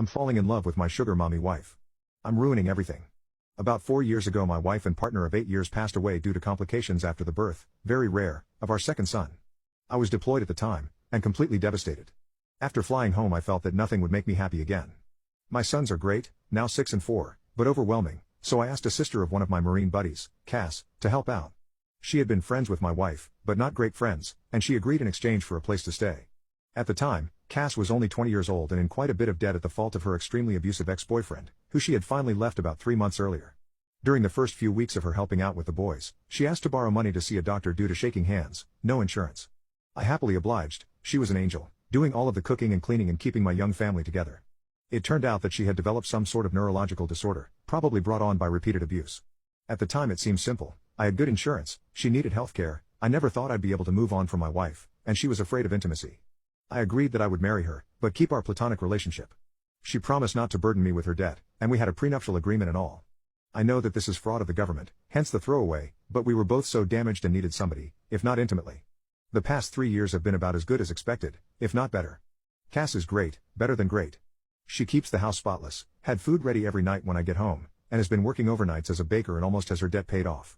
I'm falling in love with my sugar mommy wife. I'm ruining everything. About 4 years ago my wife and partner of 8 years passed away due to complications after the birth, very rare, of our second son. I was deployed at the time, and completely devastated. After flying home I felt that nothing would make me happy again. My sons are great, now 6 and 4, but overwhelming, so I asked a sister of one of my Marine buddies, Cass, to help out. She had been friends with my wife, but not great friends, and she agreed in exchange for a place to stay. At the time, Cass was only 20 years old and in quite a bit of debt at the fault of her extremely abusive ex-boyfriend, who she had finally left about 3 months earlier. During the first few weeks of her helping out with the boys, she asked to borrow money to see a doctor due to shaking hands, no insurance. I happily obliged. She was an angel, doing all of the cooking and cleaning and keeping my young family together. It turned out that she had developed some sort of neurological disorder, probably brought on by repeated abuse. At the time it seemed simple. I had good insurance, she needed health care, I never thought I'd be able to move on from my wife, and she was afraid of intimacy. I agreed that I would marry her, but keep our platonic relationship. She promised not to burden me with her debt, and we had a prenuptial agreement and all. I know that this is fraud of the government, hence the throwaway, but we were both so damaged and needed somebody, if not intimately. The past 3 years have been about as good as expected, if not better. Cass is great, better than great. She keeps the house spotless, had food ready every night when I get home, and has been working overnights as a baker and almost has her debt paid off.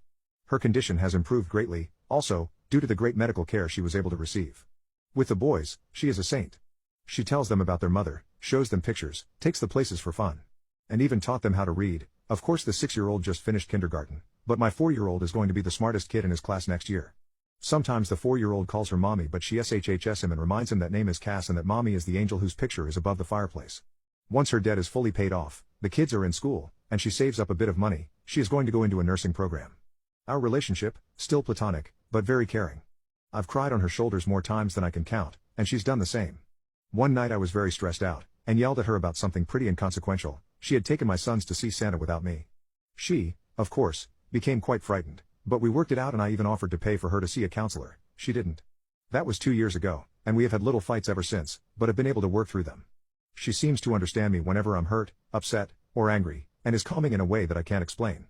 Her condition has improved greatly, also, due to the great medical care she was able to receive. With the boys, she is a saint. She tells them about their mother, shows them pictures, takes the places for fun. And even taught them how to read. Of course the 6-year-old just finished kindergarten, but my 4-year-old is going to be the smartest kid in his class next year. Sometimes the 4-year-old calls her mommy but she SHHs him and reminds him that name is Cass and that mommy is the angel whose picture is above the fireplace. Once her debt is fully paid off, the kids are in school, and she saves up a bit of money, she is going to go into a nursing program. Our relationship, still platonic, but very caring. I've cried on her shoulders more times than I can count, and she's done the same. One night I was very stressed out, and yelled at her about something pretty inconsequential. She had taken my sons to see Santa without me. She, of course, became quite frightened, but we worked it out and I even offered to pay for her to see a counselor. She didn't. That was 2 years ago, and we have had little fights ever since, but have been able to work through them. She seems to understand me whenever I'm hurt, upset, or angry, and is calming in a way that I can't explain.